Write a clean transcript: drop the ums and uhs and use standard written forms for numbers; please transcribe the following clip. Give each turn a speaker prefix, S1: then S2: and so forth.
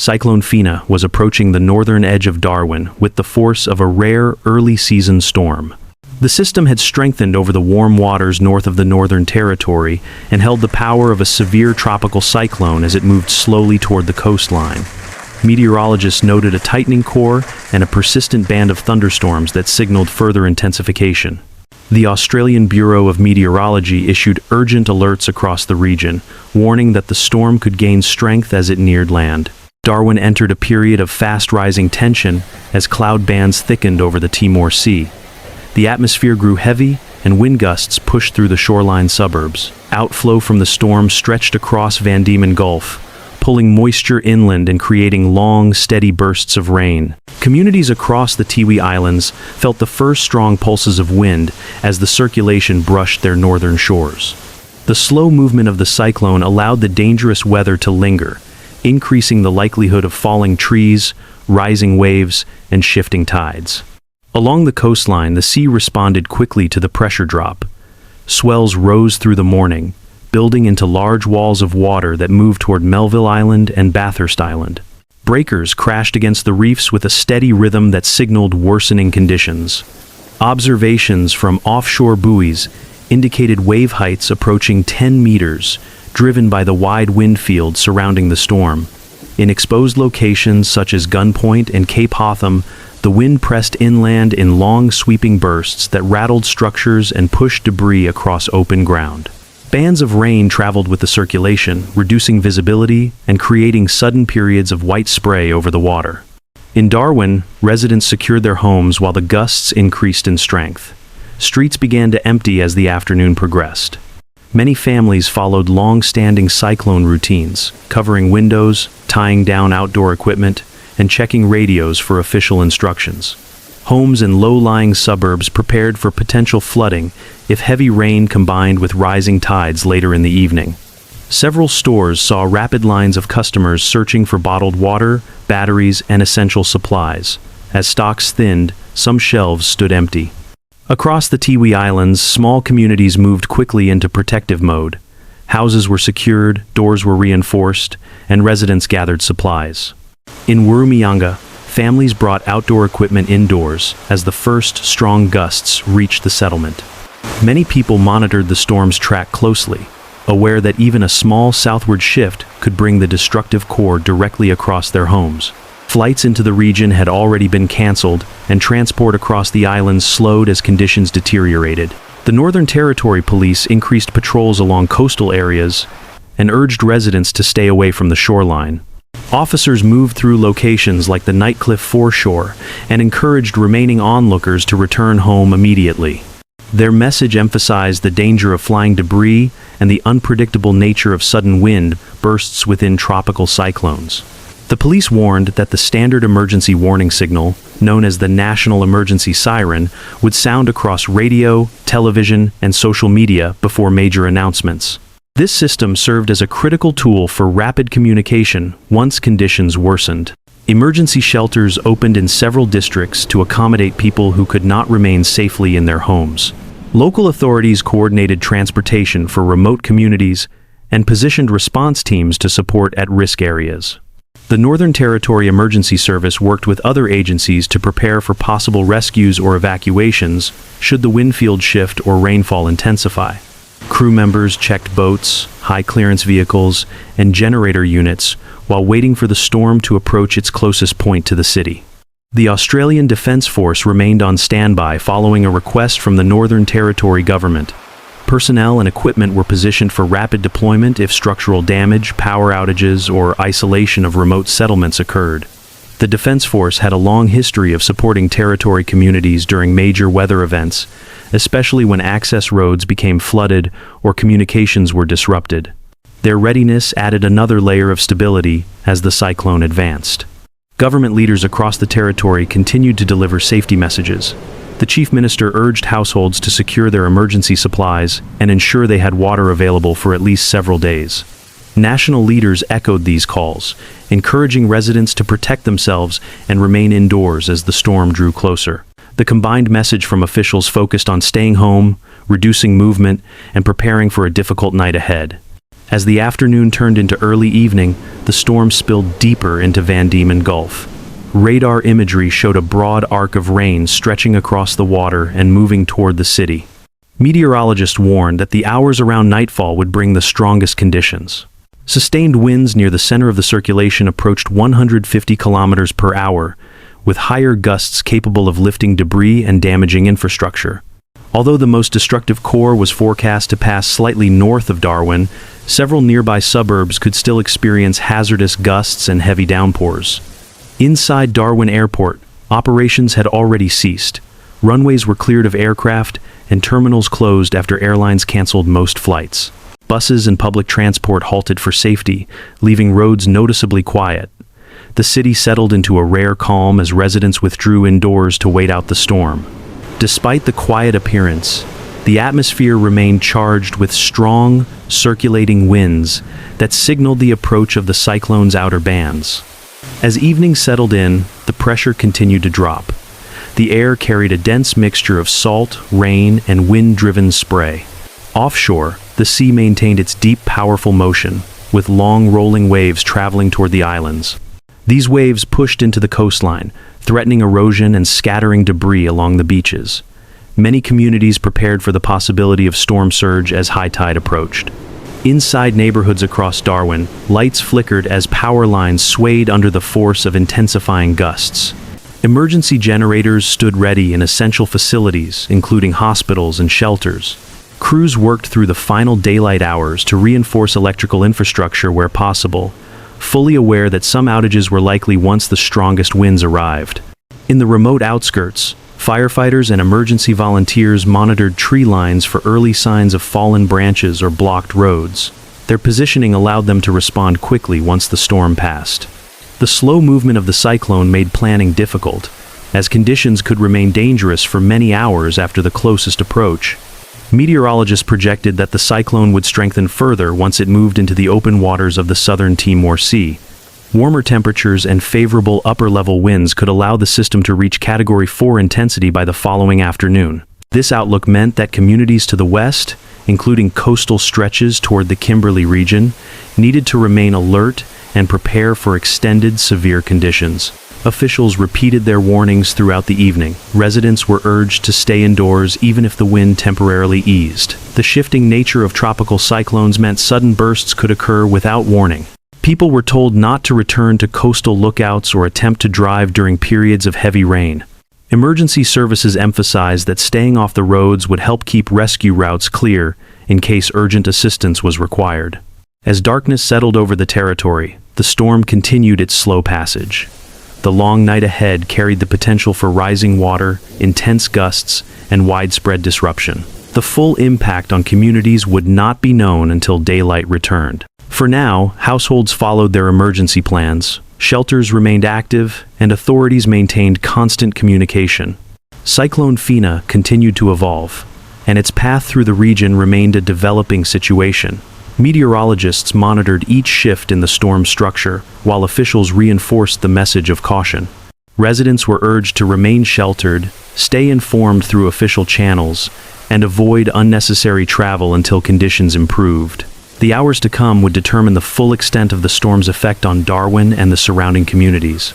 S1: Cyclone Fina was approaching the northern edge of Darwin with the force of a rare early-season storm. The system had strengthened over the warm waters north of the Northern Territory and held the power of a severe tropical cyclone as it moved slowly toward the coastline. Meteorologists noted a tightening core and a persistent band of thunderstorms that signaled further intensification. The Australian Bureau of Meteorology issued urgent alerts across the region, warning that the storm could gain strength as it neared land. Darwin entered a period of fast-rising tension as cloud bands thickened over the Timor Sea. The atmosphere grew heavy, and wind gusts pushed through the shoreline suburbs. Outflow from the storm stretched across Van Diemen Gulf, pulling moisture inland and creating long, steady bursts of rain. Communities across the Tiwi Islands felt the first strong pulses of wind as the circulation brushed their northern shores. The slow movement of the cyclone allowed the dangerous weather to linger, increasing the likelihood of falling trees, rising waves, and shifting tides. Along the coastline, the sea responded quickly to the pressure drop. Swells rose through the morning, building into large walls of water that moved toward Melville Island and Bathurst Island. Breakers crashed against the reefs with a steady rhythm that signaled worsening conditions. Observations from offshore buoys indicated wave heights approaching 10 meters, driven by the wide wind field surrounding the storm. In exposed locations such as Gun Point and Cape Hotham, the wind pressed inland in long sweeping bursts that rattled structures and pushed debris across open ground. Bands of rain traveled with the circulation, reducing visibility and creating sudden periods of white spray over the water. In Darwin, residents secured their homes while the gusts increased in strength. Streets began to empty as the afternoon progressed. Many families followed long-standing cyclone routines, covering windows, tying down outdoor equipment, and checking radios for official instructions. Homes in low-lying suburbs prepared for potential flooding if heavy rain combined with rising tides later in the evening. Several stores saw rapid lines of customers searching for bottled water, batteries, and essential supplies. As stocks thinned, some shelves stood empty. Across the Tiwi Islands, small communities moved quickly into protective mode. Houses were secured, doors were reinforced, and residents gathered supplies. In Wurumianga, families brought outdoor equipment indoors as the first strong gusts reached the settlement. Many people monitored the storm's track closely, aware that even a small southward shift could bring the destructive core directly across their homes. Flights into the region had already been canceled, and transport across the islands slowed as conditions deteriorated. The Northern Territory Police increased patrols along coastal areas and urged residents to stay away from the shoreline. Officers moved through locations like the Nightcliff foreshore and encouraged remaining onlookers to return home immediately. Their message emphasized the danger of flying debris and the unpredictable nature of sudden wind bursts within tropical cyclones. The police warned that the standard emergency warning signal, known as the National Emergency Siren, would sound across radio, television, and social media before major announcements. This system served as a critical tool for rapid communication once conditions worsened. Emergency shelters opened in several districts to accommodate people who could not remain safely in their homes. Local authorities coordinated transportation for remote communities and positioned response teams to support at-risk areas. The Northern Territory Emergency Service worked with other agencies to prepare for possible rescues or evacuations should the wind field shift or rainfall intensify. Crew members checked boats, high-clearance vehicles, and generator units while waiting for the storm to approach its closest point to the city. The Australian Defence Force remained on standby following a request from the Northern Territory government. Personnel and equipment were positioned for rapid deployment if structural damage, power outages, or isolation of remote settlements occurred. The Defence Force had a long history of supporting territory communities during major weather events, especially when access roads became flooded or communications were disrupted. Their readiness added another layer of stability as the cyclone advanced. Government leaders across the territory continued to deliver safety messages. The Chief Minister urged households to secure their emergency supplies and ensure they had water available for at least several days. National leaders echoed these calls, encouraging residents to protect themselves and remain indoors as the storm drew closer. The combined message from officials focused on staying home, reducing movement, and preparing for a difficult night ahead. As the afternoon turned into early evening, the storm spilled deeper into Van Diemen Gulf. Radar imagery showed a broad arc of rain stretching across the water and moving toward the city. Meteorologists warned that the hours around nightfall would bring the strongest conditions. Sustained winds near the center of the circulation approached 150 kilometers per hour, with higher gusts capable of lifting debris and damaging infrastructure. Although the most destructive core was forecast to pass slightly north of Darwin, several nearby suburbs could still experience hazardous gusts and heavy downpours. Inside Darwin Airport, operations had already ceased. Runways were cleared of aircraft, and terminals closed after airlines canceled most flights. Buses and public transport halted for safety, leaving roads noticeably quiet. The city settled into a rare calm as residents withdrew indoors to wait out the storm. Despite the quiet appearance, the atmosphere remained charged with strong, circulating winds that signaled the approach of the cyclone's outer bands. As evening settled in, the pressure continued to drop. The air carried a dense mixture of salt, rain, and wind-driven spray. Offshore, the sea maintained its deep, powerful motion, with long rolling waves traveling toward the islands. These waves pushed into the coastline, threatening erosion and scattering debris along the beaches. Many communities prepared for the possibility of storm surge as high tide approached. Inside neighborhoods across Darwin, lights flickered as power lines swayed under the force of intensifying gusts. Emergency generators stood ready in essential facilities, including hospitals and shelters. Crews worked through the final daylight hours to reinforce electrical infrastructure where possible, fully aware that some outages were likely once the strongest winds arrived. In the remote outskirts, firefighters and emergency volunteers monitored tree lines for early signs of fallen branches or blocked roads. Their positioning allowed them to respond quickly once the storm passed. The slow movement of the cyclone made planning difficult, as conditions could remain dangerous for many hours after the closest approach. Meteorologists projected that the cyclone would strengthen further once it moved into the open waters of the southern Timor Sea. Warmer temperatures and favorable upper-level winds could allow the system to reach Category 4 intensity by the following afternoon. This outlook meant that communities to the west, including coastal stretches toward the Kimberley region, needed to remain alert and prepare for extended severe conditions. Officials repeated their warnings throughout the evening. Residents were urged to stay indoors even if the wind temporarily eased. The shifting nature of tropical cyclones meant sudden bursts could occur without warning. People were told not to return to coastal lookouts or attempt to drive during periods of heavy rain. Emergency services emphasized that staying off the roads would help keep rescue routes clear in case urgent assistance was required. As darkness settled over the territory, the storm continued its slow passage. The long night ahead carried the potential for rising water, intense gusts, and widespread disruption. The full impact on communities would not be known until daylight returned. For now, households followed their emergency plans, shelters remained active, and authorities maintained constant communication. Cyclone Fina continued to evolve, and its path through the region remained a developing situation. Meteorologists monitored each shift in the storm structure, while officials reinforced the message of caution. Residents were urged to remain sheltered, stay informed through official channels, and avoid unnecessary travel until conditions improved. The hours to come would determine the full extent of the storm's effect on Darwin and the surrounding communities.